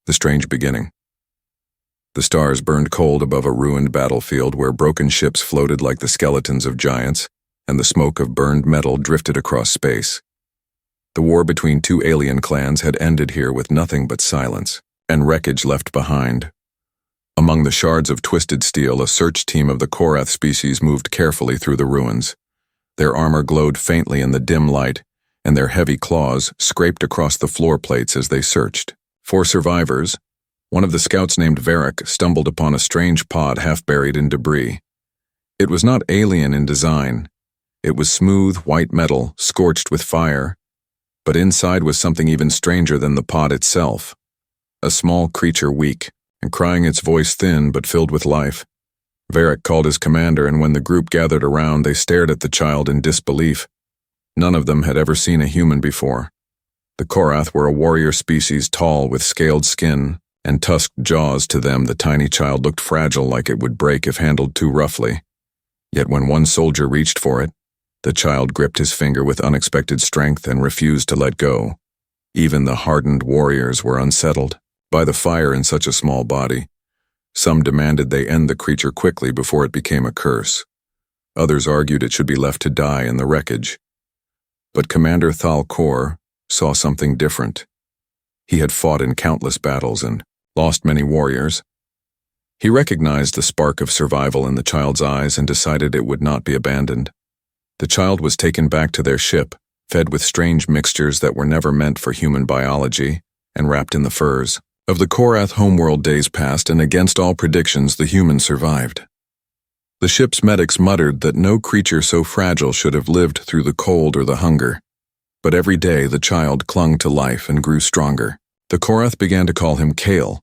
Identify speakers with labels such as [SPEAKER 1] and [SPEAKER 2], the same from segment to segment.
[SPEAKER 1] The strange beginning. The stars burned cold above a ruined battlefield where broken ships floated like the skeletons of giants, and the smoke of burned metal drifted across space. The war between two alien clans had ended here with nothing but silence and wreckage left behind. Among the shards of twisted steel, a search team of the Korath species moved carefully through the ruins. Their armor glowed faintly in the dim light, and their heavy claws scraped across the floor plates as they searched. For survivors, one of the scouts named Varric stumbled upon a strange pod half buried in debris. It was not alien in design. It was smooth, white metal, scorched with fire, but inside was something even stranger than the pod itself. A small creature, weak, and crying, its voice thin but filled with life. Varric called his commander, and when the group gathered around, they stared at the child in disbelief. None of them had ever seen a human before. The Korath were a warrior species, tall, with scaled skin and tusked jaws. To them, the tiny child looked fragile, like it would break if handled too roughly. Yet when one soldier reached for it, the child gripped his finger with unexpected strength and refused to let go. Even the hardened warriors were unsettled by the fire in such a small body. Some demanded they end the creature quickly before it became a curse. Others argued it should be left to die in the wreckage. But Commander Thalkor saw something different. He had fought in countless battles and lost many warriors. He recognized the spark of survival in the child's eyes and decided it would not be abandoned. The child was taken back to their ship, fed with strange mixtures that were never meant for human biology, and wrapped in the furs of the Korath homeworld. Days passed, and against all predictions, the humans survived. The ship's medics muttered that no creature so fragile should have lived through the cold or the hunger. But every day the child clung to life and grew stronger. The Korath began to call him Kale,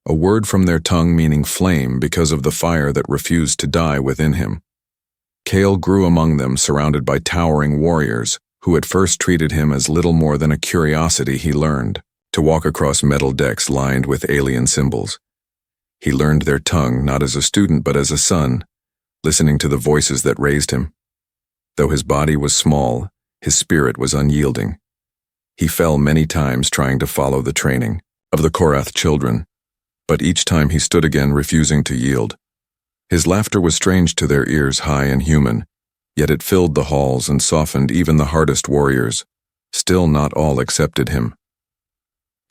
[SPEAKER 1] a word from their tongue meaning flame because of the fire that refused to die within him. Kale grew among them, surrounded by towering warriors, who at first treated him as little more than a curiosity. He learned to walk across metal decks lined with alien symbols. He learned their tongue not as a student but as a son, listening to the voices that raised him. Though his body was small, his spirit was unyielding. He fell many times trying to follow the training of the Korath children, but each time he stood again, refusing to yield. His laughter was strange to their ears, high and human, yet it filled the halls and softened even the hardest warriors. Still, not all accepted him.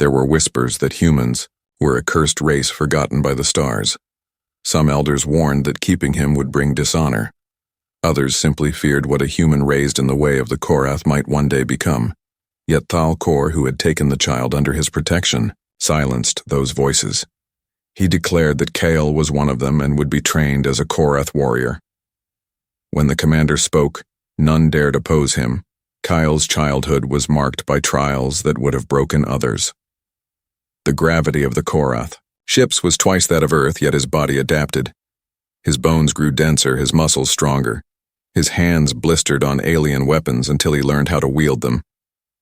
[SPEAKER 1] There were whispers that humans were a cursed race forgotten by the stars. Some elders warned that keeping him would bring dishonor. Others simply feared what a human raised in the way of the Korath might one day become. Yet Thalkor, who had taken the child under his protection, silenced those voices. He declared that Kale was one of them and would be trained as a Korath warrior. When the commander spoke, none dared oppose him. Kyle's childhood was marked by trials that would have broken others. The gravity of the Korath ships was twice that of Earth, yet his body adapted. His bones grew denser, his muscles stronger. His hands blistered on alien weapons until he learned how to wield them.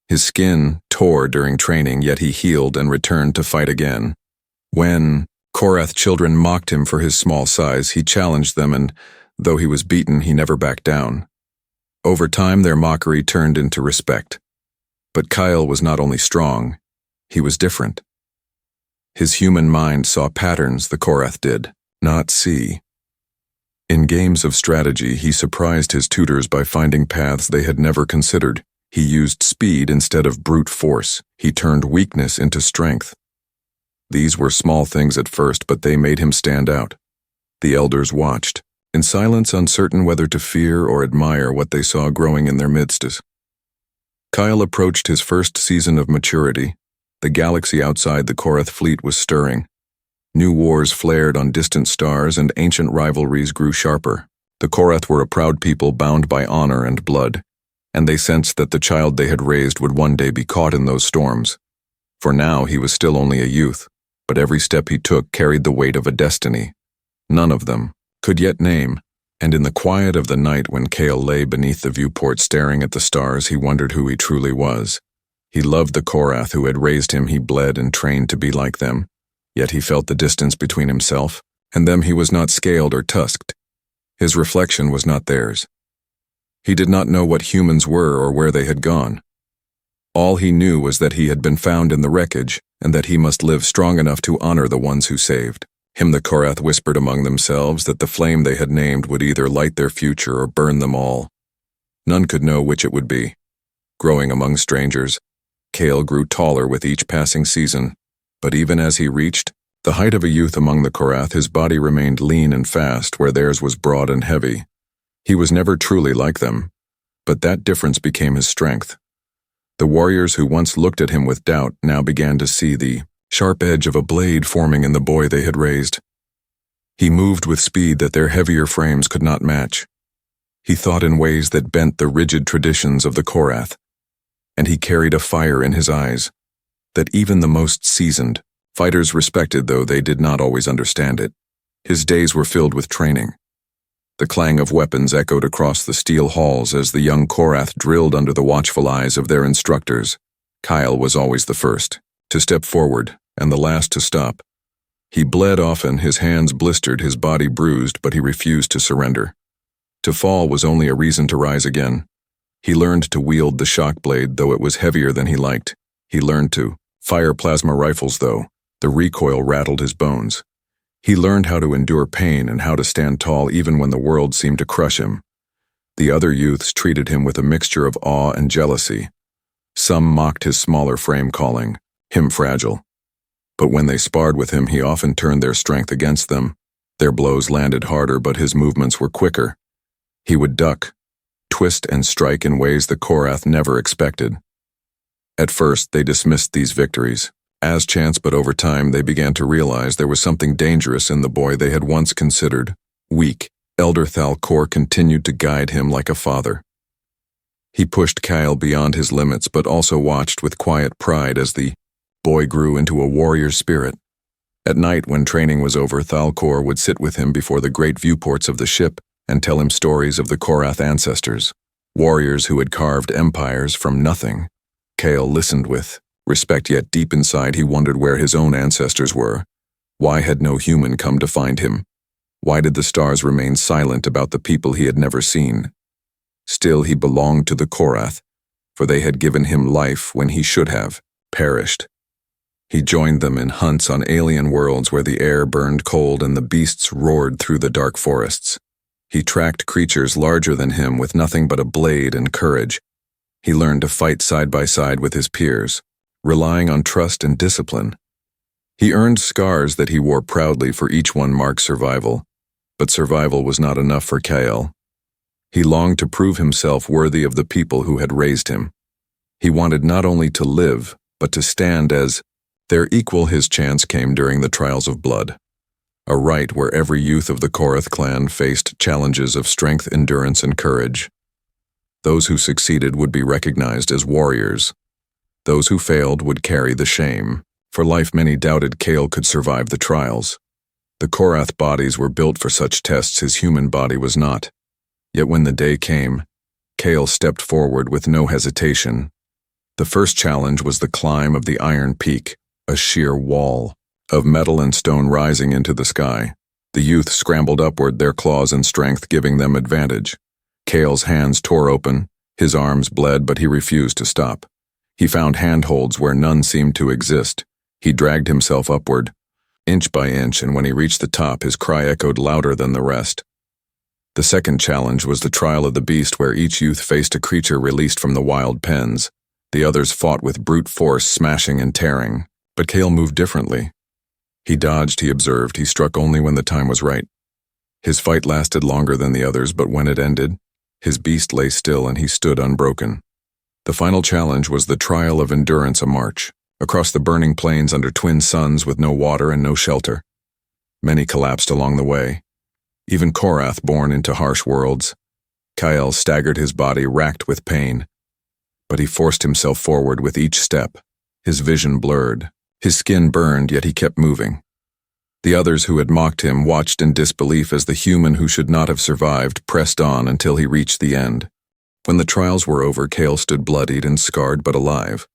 [SPEAKER 1] His skin tore during training, yet he healed and returned to fight again. When Korath children mocked him for his small size, he challenged them, and though he was beaten, he never backed down. Over time, their mockery turned into respect. But Kyle was not only strong, he was different. His human mind saw patterns the Korath did not see. In games of strategy, he surprised his tutors by finding paths they had never considered. He used speed instead of brute force. He turned weakness into strength. These were small things at first, but they made him stand out. The elders watched, in silence, uncertain whether to fear or admire what they saw growing in their midst. As Kyle approached his first season of maturity, the galaxy outside the Korath fleet was stirring. New wars flared on distant stars, and ancient rivalries grew sharper. The Korath were a proud people bound by honor and blood, and they sensed that the child they had raised would one day be caught in those storms. For now he was still only a youth, but every step he took carried the weight of a destiny. None of them could yet name, and in the quiet of the night when Kale lay beneath the viewport staring at the stars, he wondered who he truly was. He loved the Korath who had raised him. He bled and trained to be like them. Yet he felt the distance between himself and them. He was not scaled or tusked. His reflection was not theirs. He did not know what humans were or where they had gone. All he knew was that he had been found in the wreckage, and that he must live strong enough to honor the ones who saved him. The Korath whispered among themselves that the flame they had named would either light their future or burn them all. None could know which it would be. Growing among strangers, Kale grew taller with each passing season, but even as he reached the height of a youth among the Korath, his body remained lean and fast where theirs was broad and heavy. He was never truly like them, but that difference became his strength. The warriors who once looked at him with doubt now began to see the sharp edge of a blade forming in the boy they had raised. He moved with speed that their heavier frames could not match. He thought in ways that bent the rigid traditions of the Korath, and he carried a fire in his eyes that even the most seasoned fighters respected, though they did not always understand it. His days were filled with training. The clang of weapons echoed across the steel halls as the young Korath drilled under the watchful eyes of their instructors. Kyle was always the first to step forward and the last to stop. He bled often, his hands blistered, his body bruised, but he refused to surrender. To fall was only a reason to rise again. He learned to wield the shock blade, though it was heavier than he liked. He learned to fire plasma rifles, though the recoil rattled his bones. He learned how to endure pain and how to stand tall even when the world seemed to crush him. The other youths treated him with a mixture of awe and jealousy. Some mocked his smaller frame, calling him fragile. But when they sparred with him, he often turned their strength against them. Their blows landed harder, but his movements were quicker. He would duck, twist, and strike in ways the Korath never expected. At first, they dismissed these victories as chance, but over time they began to realize there was something dangerous in the boy they had once considered weak. Elder Thalcor continued to guide him like a father. He pushed Kyle beyond his limits, but also watched with quiet pride as the boy grew into a warrior spirit. At night, when training was over, Thalcor would sit with him before the great viewports of the ship and tell him stories of the Korath ancestors, warriors who had carved empires from nothing. Kale listened with respect, yet deep inside he wondered where his own ancestors were. Why had no human come to find him? Why did the stars remain silent about the people he had never seen? Still, he belonged to the Korath, for they had given him life when he should have perished. He joined them in hunts on alien worlds where the air burned cold and the beasts roared through the dark forests. He tracked creatures larger than him with nothing but a blade and courage. He learned to fight side by side with his peers, relying on trust and discipline. He earned scars that he wore proudly, for each one marked survival. But survival was not enough for Kale. He longed to prove himself worthy of the people who had raised him. He wanted not only to live, but to stand as their equal. His chance came during the Trials of Blood, a rite where every youth of the Korath clan faced challenges of strength, endurance, and courage. Those who succeeded would be recognized as warriors. Those who failed would carry the shame. For life, many doubted Kale could survive the trials. The Korath bodies were built for such tests, his human body was not. Yet when the day came, Kale stepped forward with no hesitation. The first challenge was the climb of the Iron Peak, a sheer wall of metal and stone rising into the sky. The youth scrambled upward, their claws and strength giving them advantage. Kale's hands tore open, his arms bled, but he refused to stop. He found handholds where none seemed to exist. He dragged himself upward, inch by inch, and when he reached the top, his cry echoed louder than the rest. The second challenge was the trial of the beast, where each youth faced a creature released from the wild pens. The others fought with brute force, smashing and tearing. But Kale moved differently. He dodged, he observed, he struck only when the time was right. His fight lasted longer than the others, but when it ended, his beast lay still and he stood unbroken. The final challenge was the trial of endurance, a march across the burning plains under twin suns with no water and no shelter. Many collapsed along the way, even Korath born into harsh worlds. Kyle staggered, his body racked with pain, but he forced himself forward with each step. His vision blurred, his skin burned, yet he kept moving. The others who had mocked him watched in disbelief as the human who should not have survived pressed on until he reached the end. When the trials were over, Kale stood bloodied and scarred but alive.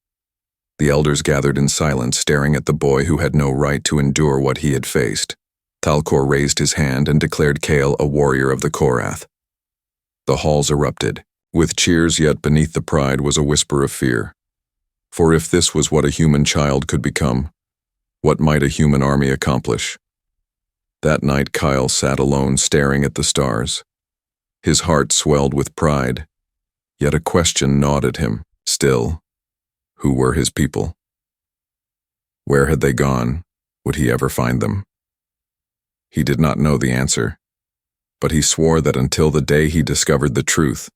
[SPEAKER 1] The elders gathered in silence, staring at the boy who had no right to endure what he had faced. Thalcor raised his hand and declared Kale a warrior of the Korath. The halls erupted with cheers, yet beneath the pride was a whisper of fear. For if this was what a human child could become, what might a human army accomplish? That night Kyle sat alone staring at the stars. His heart swelled with pride, yet a question gnawed at him. Still, who were his people? Where had they gone? Would he ever find them? He did not know the answer, but he swore that until the day he discovered the truth,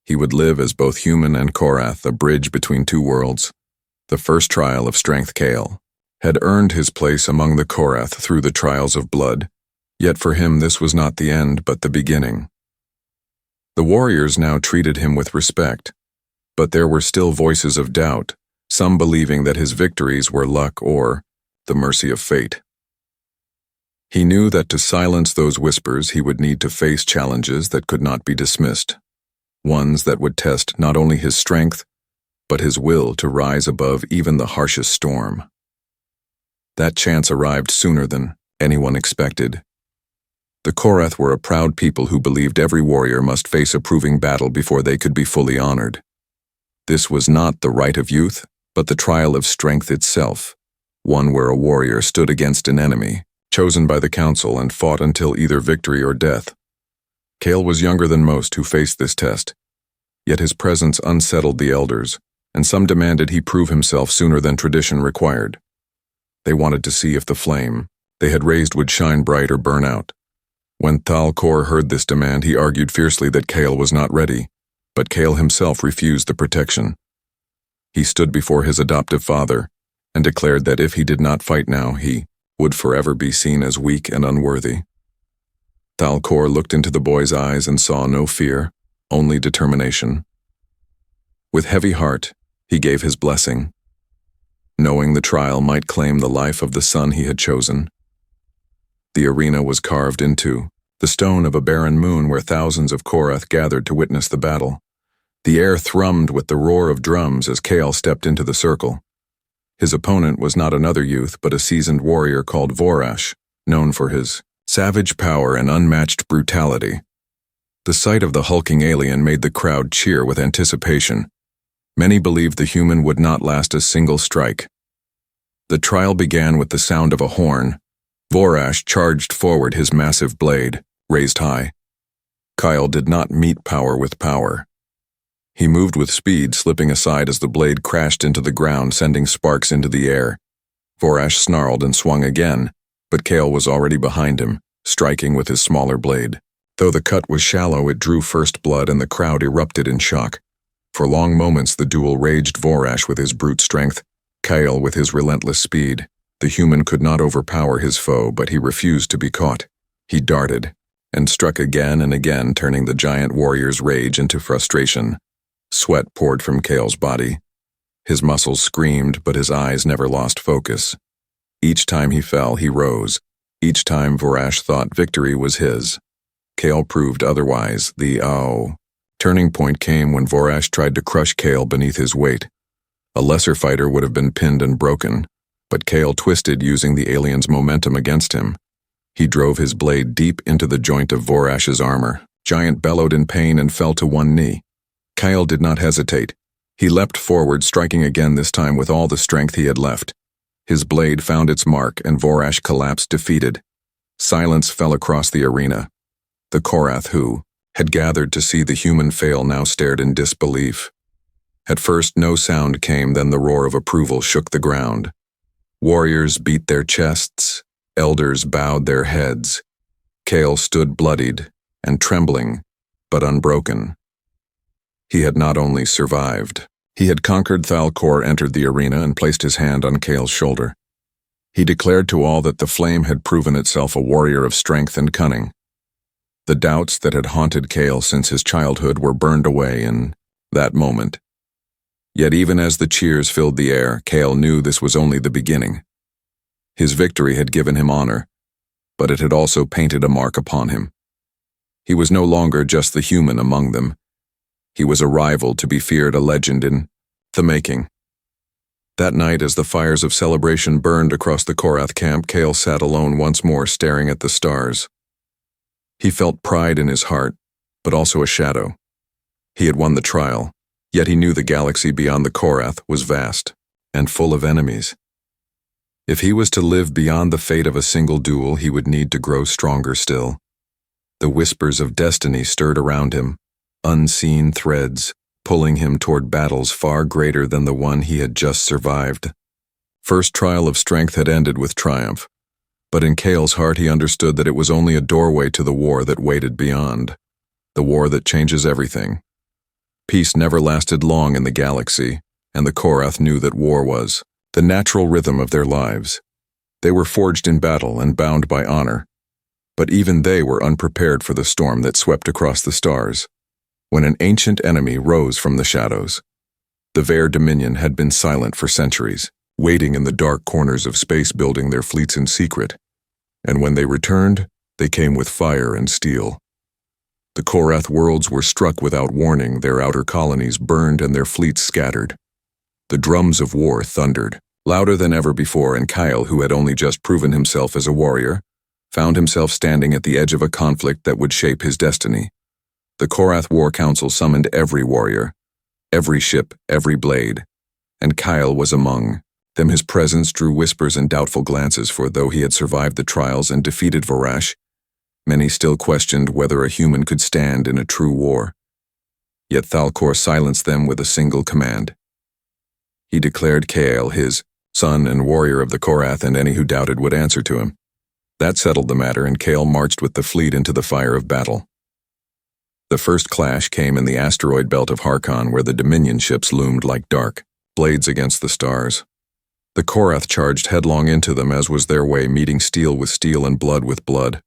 [SPEAKER 1] he would live as both human and Korath, a bridge between two worlds. The first trial of strength Kale had earned his place among the Korath through the trials of blood, yet for him this was not the end but the beginning. The warriors now treated him with respect, but there were still voices of doubt, some believing that his victories were luck or the mercy of fate. He knew that to silence those whispers he would need to face challenges that could not be dismissed, ones that would test not only his strength, but his will to rise above even the harshest storm. That chance arrived sooner than anyone expected. The Korath were a proud people who believed every warrior must face a proving battle before they could be fully honored. This was not the right of youth, but the trial of strength itself, one where a warrior stood against an enemy, chosen by the council and fought until either victory or death. Kale was younger than most who faced this test, yet his presence unsettled the elders, and some demanded he prove himself sooner than tradition required. They wanted to see if the flame they had raised would shine bright or burn out. When Thalkor heard this demand, he argued fiercely that Kale was not ready, but Kale himself refused the protection. He stood before his adoptive father and declared that if he did not fight now, he would forever be seen as weak and unworthy. Thalkor looked into the boy's eyes and saw no fear, only determination. With heavy heart, he gave his blessing, knowing the trial might claim the life of the son he had chosen. The arena was carved into the stone of a barren moon where thousands of Korath gathered to witness the battle. The air thrummed with the roar of drums as Kale stepped into the circle. His opponent was not another youth but a seasoned warrior called Vorash, known for his savage power and unmatched brutality. The sight of the hulking alien made the crowd cheer with anticipation. Many believed the human would not last a single strike. The trial began with the sound of a horn. Vorash charged forward, his massive blade raised high. Kyle did not meet power with power. He moved with speed, slipping aside as the blade crashed into the ground, sending sparks into the air. Vorash snarled and swung again, but Kale was already behind him, striking with his smaller blade. Though the cut was shallow, it drew first blood and the crowd erupted in shock. For long moments the duel raged, Vorash with his brute strength, Kyle with his relentless speed. The human could not overpower his foe, but he refused to be caught. He darted, and struck again and again, turning the giant warrior's rage into frustration. Sweat poured from Kale's body. His muscles screamed, but his eyes never lost focus. Each time he fell, he rose. Each time Vorash thought victory was his. Kale proved otherwise. The turning point came when Vorash tried to crush Kale beneath his weight. A lesser fighter would have been pinned and broken, but Kale twisted, using the alien's momentum against him. He drove his blade deep into the joint of Vorash's armor. Giant bellowed in pain and fell to one knee. Kyle did not hesitate. He leapt forward, striking again, this time with all the strength he had left. His blade found its mark, and Vorash collapsed defeated. Silence fell across the arena. The Korath who had gathered to see the human fail now stared in disbelief. At first no sound came, then the roar of approval shook the ground. Warriors beat their chests, elders bowed their heads. Kale stood bloodied and trembling, but unbroken. He had not only survived, he had conquered. Thalkor entered the arena and placed his hand on Kale's shoulder. He declared to all that the flame had proven itself a warrior of strength and cunning. The doubts that had haunted Kale since his childhood were burned away in that moment. Yet even as the cheers filled the air, Kale knew this was only the beginning. His victory had given him honor, but it had also painted a mark upon him. He was no longer just the human among them. He was a rival to be feared, a legend in the making. That night, as the fires of celebration burned across the Korath camp, Kale sat alone once more, staring at the stars. He felt pride in his heart, but also a shadow. He had won the trial, yet he knew the galaxy beyond the Korath was vast. and full of enemies. If he was to live beyond the fate of a single duel, he would need to grow stronger still. The whispers of destiny stirred around him, unseen threads, pulling him toward battles far greater than the one he had just survived. First trial of strength had ended with triumph, but in Cale's heart he understood that it was only a doorway to the war that waited beyond, the war that changes everything. Peace never lasted long in the galaxy, and the Korath knew that war was the natural rhythm of their lives. They were forged in battle and bound by honor, but even they were unprepared for the storm that swept across the stars. When an ancient enemy rose from the shadows, the Vare Dominion had been silent for centuries, waiting in the dark corners of space, building their fleets in secret. And when they returned, they came with fire and steel. The Korath worlds were struck without warning, their outer colonies burned and their fleets scattered. The drums of war thundered, louder than ever before, and Kyle, who had only just proven himself as a warrior, found himself standing at the edge of a conflict that would shape his destiny. The Korath War Council summoned every warrior, every ship, every blade, and Kyle was among them. His presence drew whispers and doubtful glances, for though he had survived the trials and defeated Varash, many still questioned whether a human could stand in a true war. Yet Thalcor silenced them with a single command. He declared Kale his son and warrior of the Korath, and any who doubted would answer to him. That settled the matter, and Kale marched with the fleet into the fire of battle. The first clash came in the asteroid belt of Harkon, where the Dominion ships loomed like dark blades against the stars. The Korath charged headlong into them, as was their way, meeting steel with steel and blood with blood.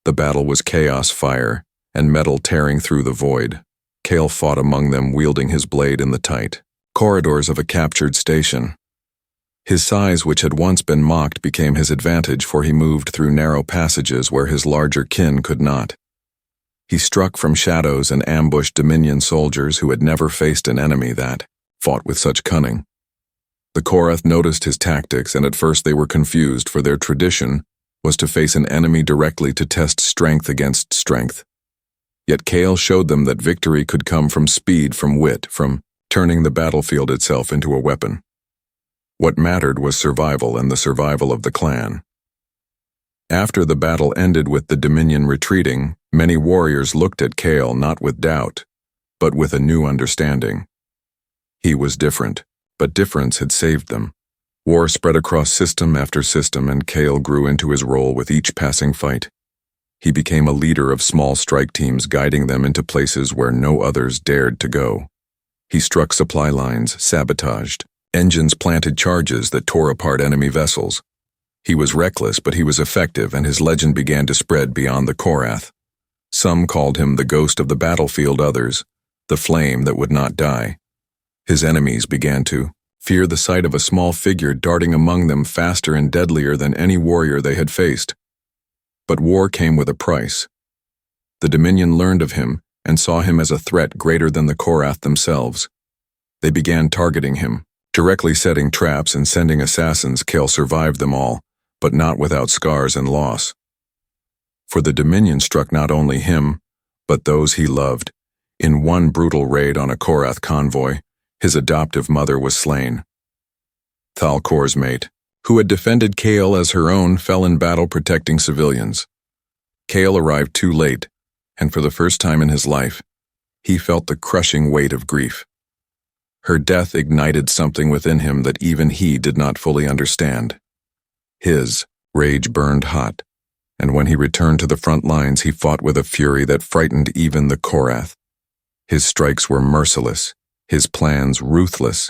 [SPEAKER 1] The battle was chaos, fire, and metal tearing through the void. Kale fought among them, wielding his blade in the tight corridors of a captured station. His size, which had once been mocked, became his advantage, for he moved through narrow passages where his larger kin could not. He struck from shadows and ambushed Dominion soldiers who had never faced an enemy that fought with such cunning. The Korath noticed his tactics, and at first they were confused, for their tradition was to face an enemy directly to test strength against strength. Yet Kale showed them that victory could come from speed, from wit, from turning the battlefield itself into a weapon. What mattered was survival, and the survival of the clan. After the battle ended with the Dominion retreating, many warriors looked at Kale not with doubt, but with a new understanding. He was different, but difference had saved them. War spread across system after system, and Kale grew into his role with each passing fight. He became a leader of small strike teams, guiding them into places where no others dared to go. He struck supply lines, sabotaged engines, planted charges that tore apart enemy vessels. He was reckless, but he was effective, and his legend began to spread beyond the Korath. Some called him the ghost of the battlefield, others, the flame that would not die. His enemies began to fear the sight of a small figure darting among them, faster and deadlier than any warrior they had faced. But war came with a price. The Dominion learned of him and saw him as a threat greater than the Korath themselves. They began targeting him, directly setting traps and sending assassins. Kale survived them all, but not without scars and loss. For the Dominion struck not only him, but those he loved. In one brutal raid on a Korath convoy, his adoptive mother was slain. Thalcor's mate, who had defended Kale as her own, fell in battle protecting civilians. Kale arrived too late, and for the first time in his life, he felt the crushing weight of grief. Her death ignited something within him that even he did not fully understand. His rage burned hot, and when he returned to the front lines, he fought with a fury that frightened even the Korath. His strikes were merciless, his plans ruthless.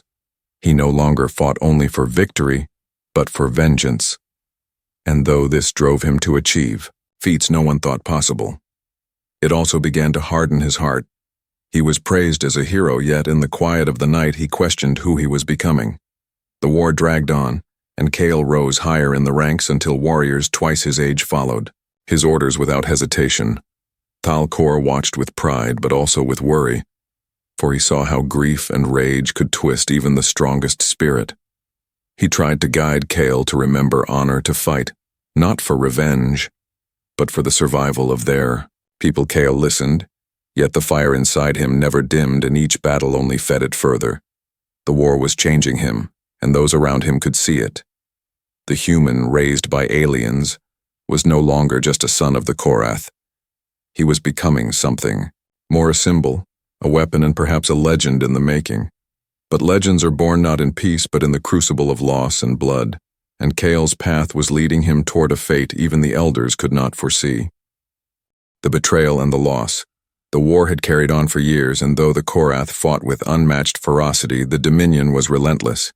[SPEAKER 1] He no longer fought only for victory, but for vengeance. And though this drove him to achieve feats no one thought possible, it also began to harden his heart. He was praised as a hero, yet in the quiet of the night he questioned who he was becoming. The war dragged on, and Kale rose higher in the ranks until warriors twice his age followed, his orders without hesitation. Thalcor watched with pride, but also with worry, for he saw how grief and rage could twist even the strongest spirit. He tried to guide Kale to remember honor, to fight, not for revenge, but for the survival of their people. Kale listened, yet the fire inside him never dimmed, and each battle only fed it further. The war was changing him, and those around him could see it. The human raised by aliens was no longer just a son of the Korath. He was becoming something, more a symbol, a weapon, and perhaps a legend in the making. But legends are born not in peace but in the crucible of loss and blood, and Kael's path was leading him toward a fate even the elders could not foresee. The betrayal and the loss. The war had carried on for years, and though the Korath fought with unmatched ferocity, the Dominion was relentless.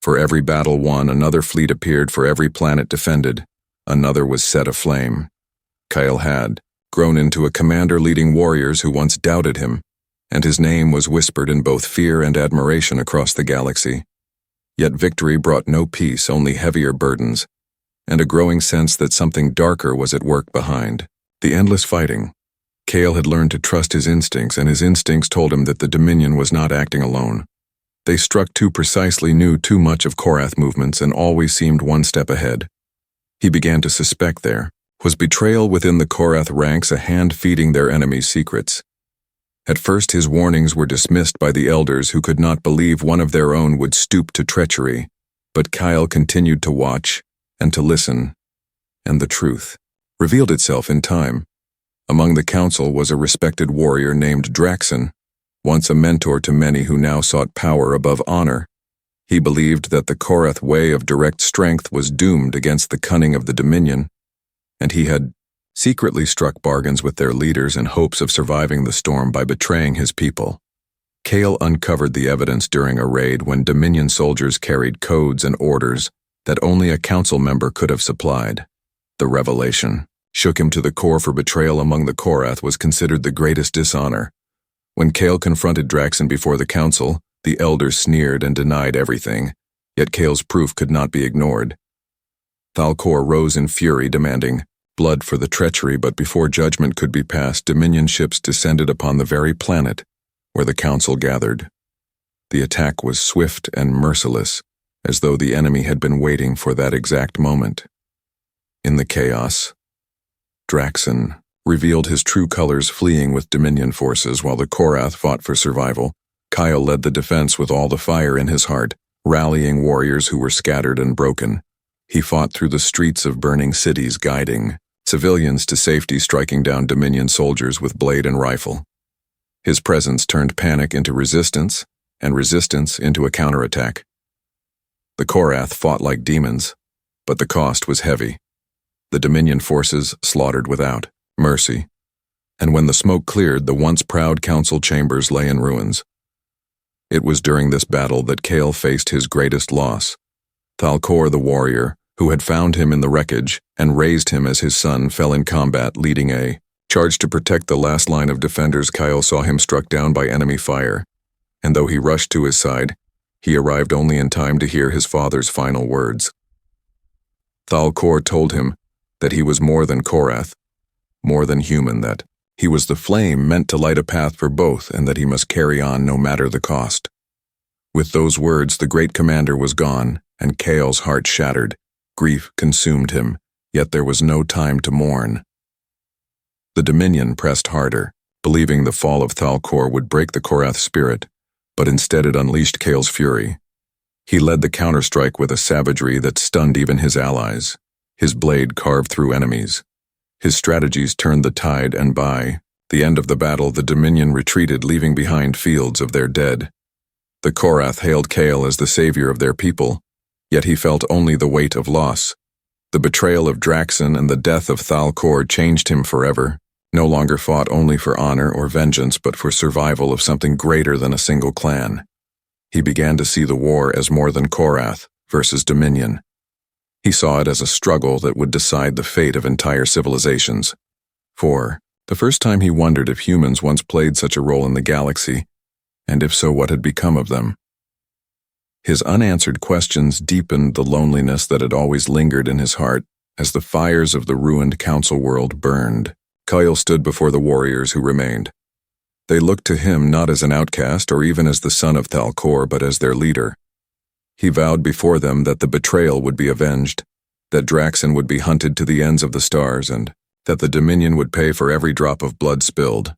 [SPEAKER 1] For every battle won, another fleet appeared. For every planet defended, another was set aflame. Kael had grown into a commander leading warriors who once doubted him, and his name was whispered in both fear and admiration across the galaxy. Yet victory brought no peace, only heavier burdens, and a growing sense that something darker was at work behind. The endless fighting. Kael had learned to trust his instincts, and his instincts told him that the Dominion was not acting alone. They struck too precisely, knew too much of Korath movements, and always seemed one step ahead. He began to suspect there was betrayal within the Korath ranks, a hand feeding their enemies' secrets. At first his warnings were dismissed by the elders, who could not believe one of their own would stoop to treachery. But Kael continued to watch and to listen, and the truth revealed itself in time. Among the council was a respected warrior named Draxon, once a mentor to many who now sought power above honor. He believed that the Korath way of direct strength was doomed against the cunning of the Dominion, and he had secretly struck bargains with their leaders in hopes of surviving the storm by betraying his people. Kael uncovered the evidence during a raid when Dominion soldiers carried codes and orders that only a council member could have supplied. The revelation shook him to the core, for betrayal among the Korath was considered the greatest dishonor. When Kael confronted Draxon before the council, the elders sneered and denied everything, yet Kael's proof could not be ignored. Thalcor rose in fury, demanding blood for the treachery, but before judgment could be passed, Dominion ships descended upon the very planet where the council gathered. The attack was swift and merciless, as though the enemy had been waiting for that exact moment. In the chaos, Draxon revealed his true colors, fleeing with Dominion forces while the Korath fought for survival. Kael led the defense with all the fire in his heart, rallying warriors who were scattered and broken. He fought through the streets of burning cities, guiding civilians to safety, striking down Dominion soldiers with blade and rifle. His presence turned panic into resistance, and resistance into a counterattack. The Korath fought like demons, but the cost was heavy. The Dominion forces slaughtered without mercy, and when the smoke cleared, the once proud council chambers lay in ruins. It was during this battle that Kael faced his greatest loss. Thalcor, the warrior, who had found him in the wreckage and raised him as his son, fell in combat, leading a charge to protect the last line of defenders. Kael saw him struck down by enemy fire, and though he rushed to his side, he arrived only in time to hear his father's final words. Thalcor told him that he was more than Korath, more than human, that he was the flame meant to light a path for both, and that he must carry on no matter the cost. With those words, the great commander was gone, and Kael's heart shattered. Grief consumed him, yet there was no time to mourn. The Dominion pressed harder, believing the fall of Thalcor would break the Korath spirit, but instead it unleashed Kael's fury. He led the counterstrike with a savagery that stunned even his allies. His blade carved through enemies. His strategies turned the tide, and by the end of the battle, the Dominion retreated, leaving behind fields of their dead. The Korath hailed Kael as the savior of their people, yet he felt only the weight of loss. The betrayal of Draxon and the death of Thalcor changed him forever. No longer fought only for honor or vengeance, but for survival of something greater than a single clan. He began to see the war as more than Korath versus Dominion. He saw it as a struggle that would decide the fate of entire civilizations. For the first time, he wondered if humans once played such a role in the galaxy, and if so, what had become of them. His unanswered questions deepened the loneliness that had always lingered in his heart as the fires of the ruined council world burned. Kael stood before the warriors who remained. They looked to him not as an outcast or even as the son of Thalcor, but as their leader. He vowed before them that the betrayal would be avenged, that Draxon would be hunted to the ends of the stars, and that the Dominion would pay for every drop of blood spilled.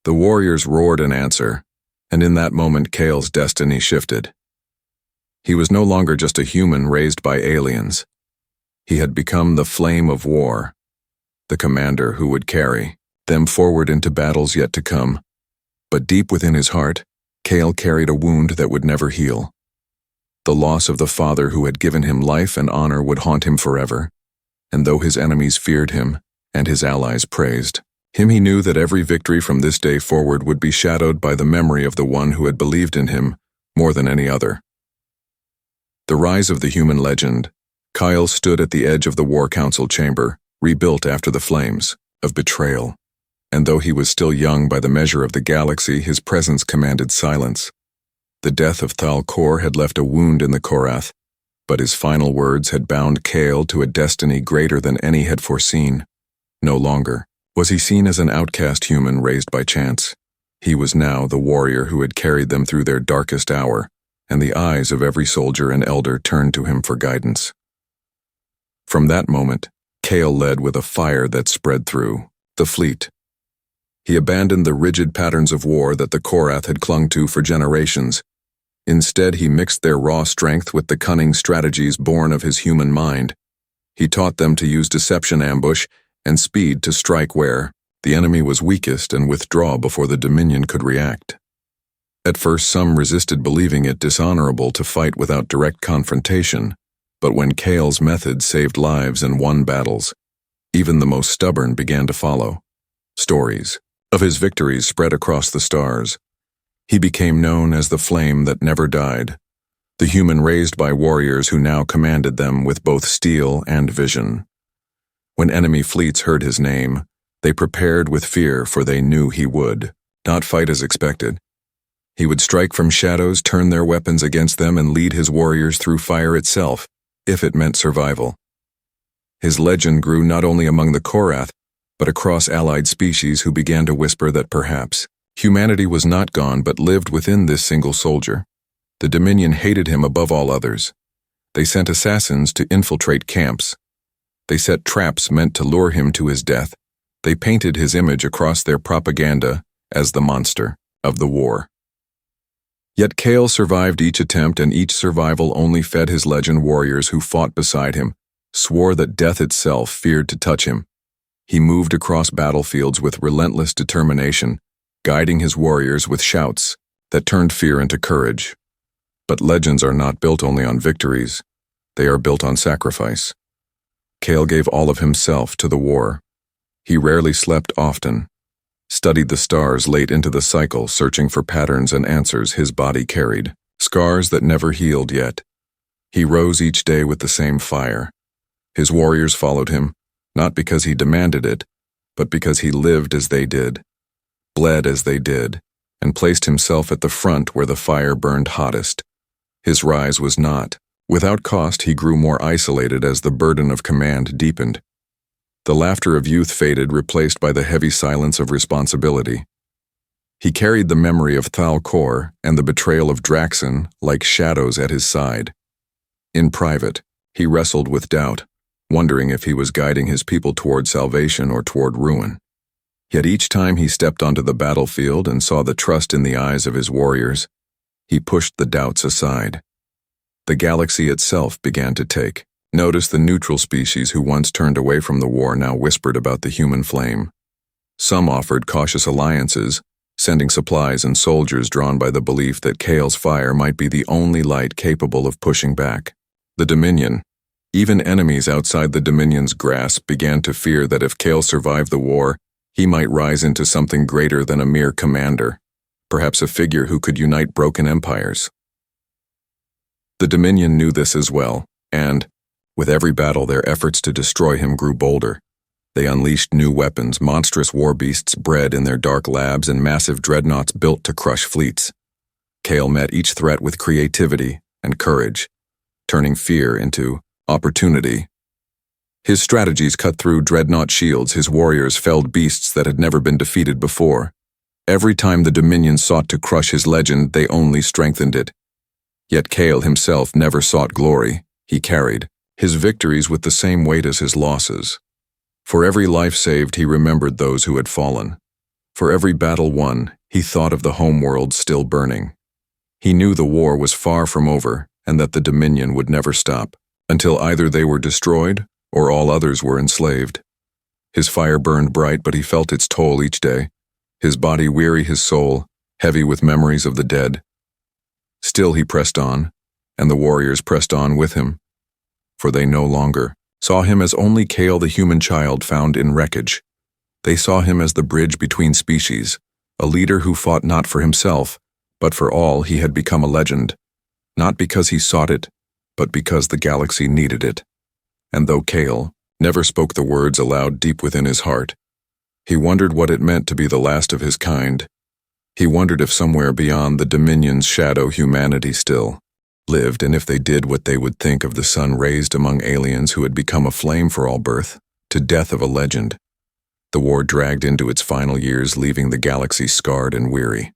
[SPEAKER 1] The warriors roared in answer, and in that moment Kael's destiny shifted. He was no longer just a human raised by aliens. He had become the flame of war, the commander who would carry them forward into battles yet to come. But deep within his heart, Kale carried a wound that would never heal. The loss of the father who had given him life and honor would haunt him forever, and though his enemies feared him and his allies praised him, he knew that every victory from this day forward would be shadowed by the memory of the one who had believed in him more than any other. The rise of the human legend. Kyle stood at the edge of the War Council chamber, rebuilt after the flames of betrayal. And though he was still young by the measure of the galaxy, his presence commanded silence. The death of Thal Kor had left a wound in the Korath, but his final words had bound Kale to a destiny greater than any had foreseen. No longer was he seen as an outcast human raised by chance. He was now the warrior who had carried them through their darkest hour, and the eyes of every soldier and elder turned to him for guidance. From that moment, Kale led with a fire that spread through the fleet. He abandoned the rigid patterns of war that the Korath had clung to for generations. Instead, he mixed their raw strength with the cunning strategies born of his human mind. He taught them to use deception, ambush, and speed to strike where the enemy was weakest and withdraw before the Dominion could react. At first, some resisted, believing it dishonorable to fight without direct confrontation, but when Kale's method saved lives and won battles, even the most stubborn began to follow. Stories of his victories spread across the stars. He became known as the flame that never died, the human raised by warriors who now commanded them with both steel and vision. When enemy fleets heard his name, they prepared with fear, for they knew he would not fight as expected. He would strike from shadows, turn their weapons against them, and lead his warriors through fire itself, if it meant survival. His legend grew not only among the Korath, but across allied species who began to whisper that perhaps humanity was not gone but lived within this single soldier. The Dominion hated him above all others. They sent assassins to infiltrate camps. They set traps meant to lure him to his death. They painted his image across their propaganda as the monster of the war. Yet Kale survived each attempt, and each survival only fed his legend. Warriors who fought beside him swore that death itself feared to touch him. He moved across battlefields with relentless determination, guiding his warriors with shouts that turned fear into courage. But legends are not built only on victories. They are built on sacrifice. Kale gave all of himself to the war. He rarely slept often, studied the stars late into the cycle, searching for patterns and answers. His body carried scars that never healed yet. He rose each day with the same fire. His warriors followed him, not because he demanded it, but because he lived as they did, bled as they did, and placed himself at the front where the fire burned hottest. His rise was not without cost. He grew more isolated as the burden of command deepened. The laughter of youth faded, replaced by the heavy silence of responsibility. He carried the memory of Thal Kor and the betrayal of Draxon like shadows at his side. In private, he wrestled with doubt, wondering if he was guiding his people toward salvation or toward ruin. Yet each time he stepped onto the battlefield and saw the trust in the eyes of his warriors, he pushed the doubts aside. The galaxy itself began to take notice. The neutral species who once turned away from the war now whispered about the human flame. Some offered cautious alliances, sending supplies and soldiers drawn by the belief that Kale's fire might be the only light capable of pushing back the Dominion. Even enemies outside the Dominion's grasp began to fear that if Kale survived the war, he might rise into something greater than a mere commander, perhaps a figure who could unite broken empires. The Dominion knew this as well, and, with every battle, their efforts to destroy him grew bolder. They unleashed new weapons, monstrous war beasts bred in their dark labs, and massive dreadnoughts built to crush fleets. Kale met each threat with creativity and courage, turning fear into opportunity. His strategies cut through dreadnought shields. His warriors felled beasts that had never been defeated before. Every time the Dominion sought to crush his legend, they only strengthened it. Yet Kale himself never sought glory. He carried his victories with the same weight as his losses. For every life saved, he remembered those who had fallen. For every battle won, he thought of the homeworld still burning. He knew the war was far from over, and that the Dominion would never stop, until either they were destroyed or all others were enslaved. His fire burned bright, but he felt its toll each day, his body weary, his soul heavy with memories of the dead. Still he pressed on, and the warriors pressed on with him, for they no longer saw him as only Kale, the human child found in wreckage. They saw him as the bridge between species, a leader who fought not for himself, but for all. He had become a legend, not because he sought it, but because the galaxy needed it. And though Kale never spoke the words aloud deep within his heart, he wondered what it meant to be the last of his kind. He wondered if somewhere beyond the Dominion's shadow humanity still lived, and if they did, what they would think of the sun raised among aliens who had become a flame for all birth, to death of a legend. The war dragged into its final years, leaving the galaxy scarred and weary.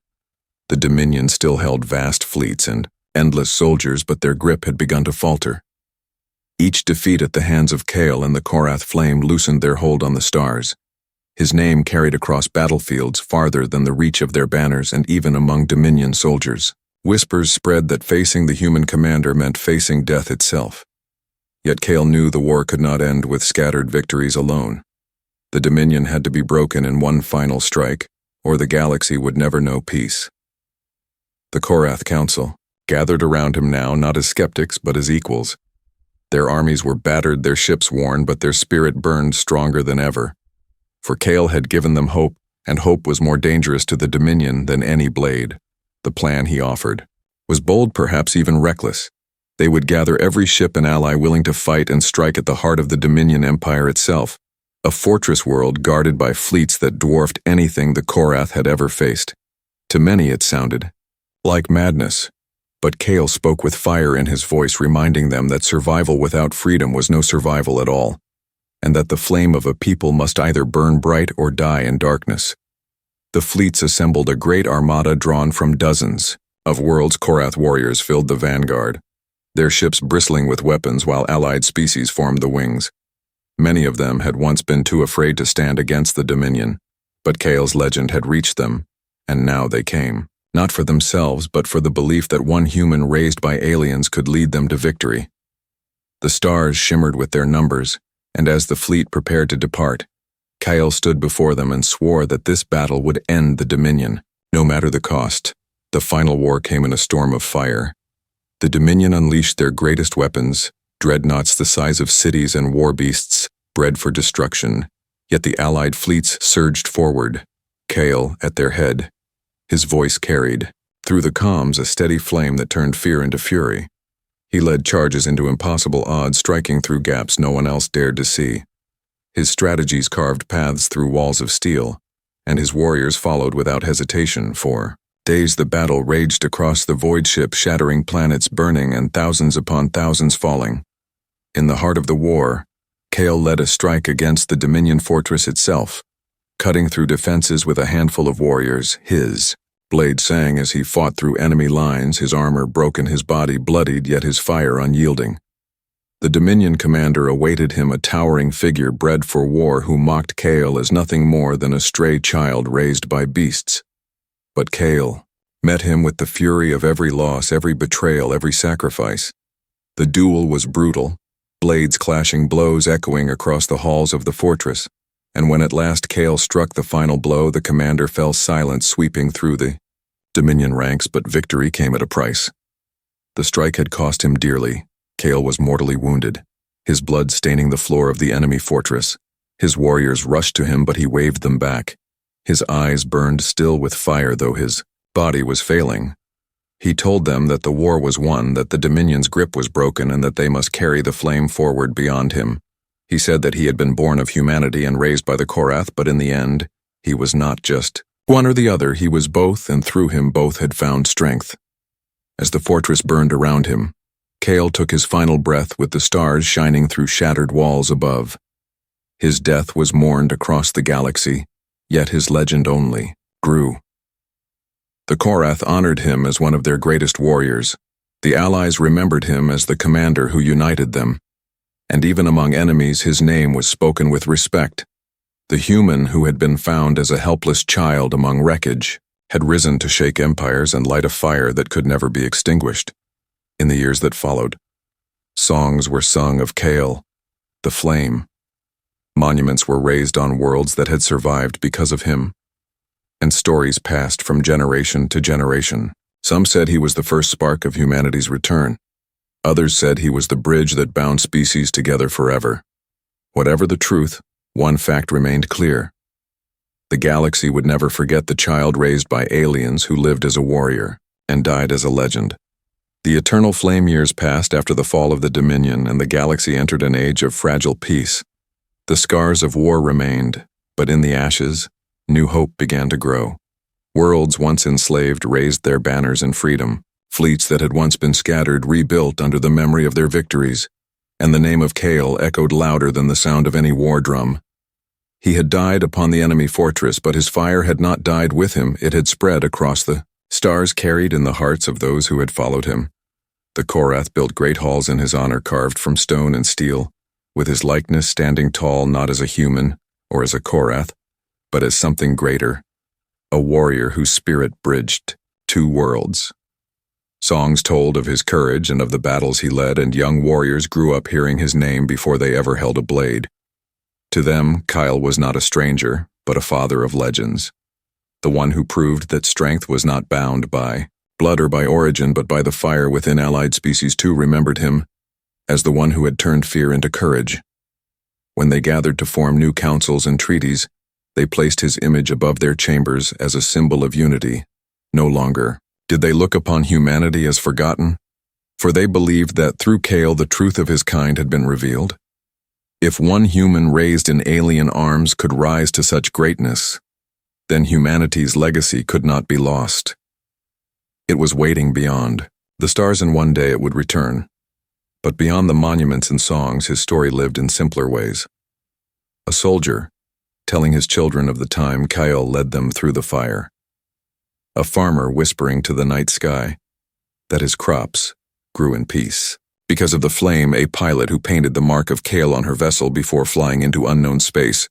[SPEAKER 1] The Dominion still held vast fleets and endless soldiers, but their grip had begun to falter. Each defeat at the hands of Kale and the Korath flame loosened their hold on the stars. His name carried across battlefields farther than the reach of their banners, and even among Dominion soldiers, whispers spread that facing the human commander meant facing death itself. Yet Kale knew the war could not end with scattered victories alone. The Dominion had to be broken in one final strike, or the galaxy would never know peace. The Korath Council gathered around him now, not as skeptics but as equals. Their armies were battered, their ships worn, but their spirit burned stronger than ever. For Kale had given them hope, and hope was more dangerous to the Dominion than any blade. The plan he offered was bold, perhaps even reckless. They would gather every ship and ally willing to fight and strike at the heart of the Dominion Empire itself, a fortress world guarded by fleets that dwarfed anything the Korath had ever faced. To many it sounded like madness, but Kale spoke with fire in his voice, reminding them that survival without freedom was no survival at all, and that the flame of a people must either burn bright or die in darkness. The fleets assembled, a great armada drawn from dozens of worlds. Korath warriors filled the vanguard, their ships bristling with weapons, while allied species formed the wings. Many of them had once been too afraid to stand against the Dominion, but Kale's legend had reached them, and now they came, not for themselves, but for the belief that one human raised by aliens could lead them to victory. The stars shimmered with their numbers, and as the fleet prepared to depart, Kale stood before them and swore that this battle would end the Dominion, no matter the cost. The final war came in a storm of fire. The Dominion unleashed their greatest weapons, dreadnoughts the size of cities and war beasts, bred for destruction. Yet the allied fleets surged forward, Kale at their head. His voice carried, through the comms, a steady flame that turned fear into fury. He led charges into impossible odds, striking through gaps no one else dared to see. His strategies carved paths through walls of steel, and his warriors followed without hesitation. For days the battle raged across the void ship, shattering planets burning and thousands upon thousands falling. In the heart of the war, Kale led a strike against the Dominion fortress itself, cutting through defenses with a handful of warriors. His blade sang as he fought through enemy lines, his armor broken, his body bloodied, yet his fire unyielding. The Dominion commander awaited him, a towering figure bred for war, who mocked Kale as nothing more than a stray child raised by beasts. But Kale met him with the fury of every loss, every betrayal, every sacrifice. The duel was brutal, blades clashing, blows echoing across the halls of the fortress, and when at last Kale struck the final blow, the commander fell silent, sweeping through the Dominion ranks. But victory came at a price. The strike had cost him dearly. Kale was mortally wounded, his blood staining the floor of the enemy fortress. His warriors rushed to him, but he waved them back. His eyes burned still with fire, though his body was failing. He told them that the war was won, that the Dominion's grip was broken, and that they must carry the flame forward beyond him. He said that he had been born of humanity and raised by the Korath, but in the end, he was not just one or the other, he was both, and through him both had found strength. As the fortress burned around him, Kale took his final breath with the stars shining through shattered walls above. His death was mourned across the galaxy, yet his legend only grew. The Korath honored him as one of their greatest warriors. The allies remembered him as the commander who united them. And even among enemies, his name was spoken with respect. The human who had been found as a helpless child among wreckage had risen to shake empires and light a fire that could never be extinguished. In the years that followed, songs were sung of Kale, the flame. Monuments were raised on worlds that had survived because of him, and stories passed from generation to generation. Some said he was the first spark of humanity's return. Others said he was the bridge that bound species together forever. Whatever the truth, one fact remained clear. The galaxy would never forget the child raised by aliens who lived as a warrior and died as a legend. The eternal flame years passed after the fall of the Dominion, and the galaxy entered an age of fragile peace. The scars of war remained, but in the ashes, new hope began to grow. Worlds once enslaved raised their banners in freedom. Fleets that had once been scattered rebuilt under the memory of their victories, and the name of Kale echoed louder than the sound of any war drum. He had died upon the enemy fortress, but his fire had not died with him. It had spread across the stars, carried in the hearts of those who had followed him. The Korath built great halls in his honor, carved from stone and steel, with his likeness standing tall not as a human or as a Korath, but as something greater, a warrior whose spirit bridged two worlds. Songs told of his courage and of the battles he led, and young warriors grew up hearing his name before they ever held a blade. To them, Kyle was not a stranger, but a father of legends. The one who proved that strength was not bound by blood or by origin, but by the fire within allied species too remembered him as the one who had turned fear into courage. When they gathered to form new councils and treaties, they placed his image above their chambers as a symbol of unity. No longer did they look upon humanity as forgotten, for they believed that through Kale the truth of his kind had been revealed. If one human raised in alien arms could rise to such greatness, then humanity's legacy could not be lost. It was waiting beyond the stars, and one day it would return. But beyond the monuments and songs, his story lived in simpler ways. A soldier, telling his children of the time Kyle led them through the fire. A farmer whispering to the night sky that his crops grew in peace. Because of the flame, a pilot who painted the mark of Kale on her vessel before flying into unknown space,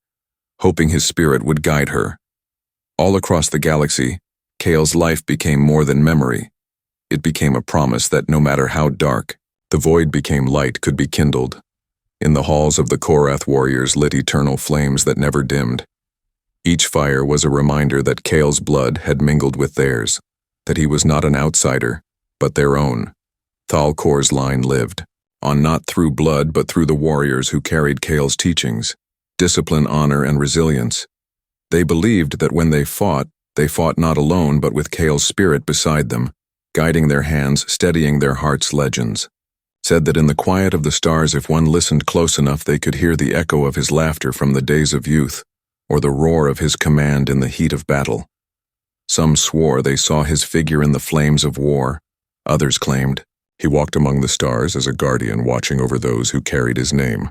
[SPEAKER 1] hoping his spirit would guide her. All across the galaxy, Kale's life became more than memory. It became a promise that no matter how dark, the void became light could be kindled. In the halls of the Korath warriors lit eternal flames that never dimmed. Each fire was a reminder that Kale's blood had mingled with theirs, that he was not an outsider, but their own. Thalkor's line lived, on not through blood but through the warriors who carried Kale's teachings, discipline, honor, and resilience. They believed that when they fought not alone but with Kale's spirit beside them, guiding their hands, steadying their hearts. Legends said that in the quiet of the stars, if one listened close enough, they could hear the echo of his laughter from the days of youth, or the roar of his command in the heat of battle. Some swore they saw his figure in the flames of war. Others claimed he walked among the stars as a guardian watching over those who carried his name.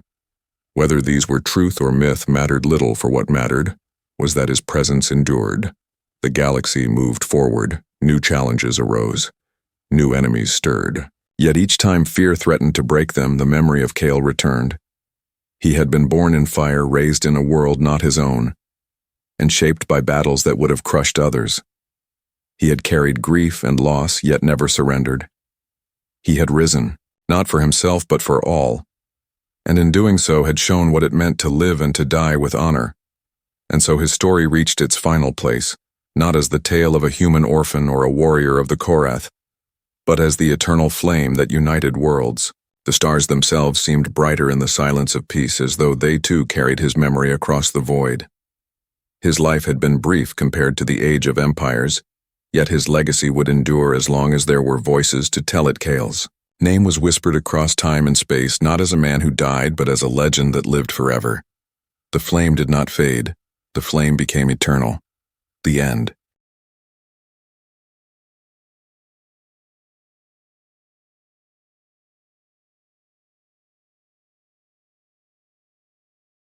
[SPEAKER 1] Whether these were truth or myth mattered little, for what mattered was that his presence endured. The galaxy moved forward, new challenges arose, new enemies stirred. Yet each time fear threatened to break them, the memory of Kale returned. He had been born in fire, raised in a world not his own, and shaped by battles that would have crushed others. He had carried grief and loss, yet never surrendered. He had risen, not for himself but for all, and in doing so had shown what it meant to live and to die with honor. And so his story reached its final place, not as the tale of a human orphan or a warrior of the Korath, but as the eternal flame that united worlds. The stars themselves seemed brighter in the silence of peace, as though they too carried his memory across the void. His life had been brief compared to the age of empires, yet his legacy would endure as long as there were voices to tell it. Kale's name was whispered across time and space, not as a man who died, but as a legend that lived forever. The flame did not fade. The flame became eternal. The end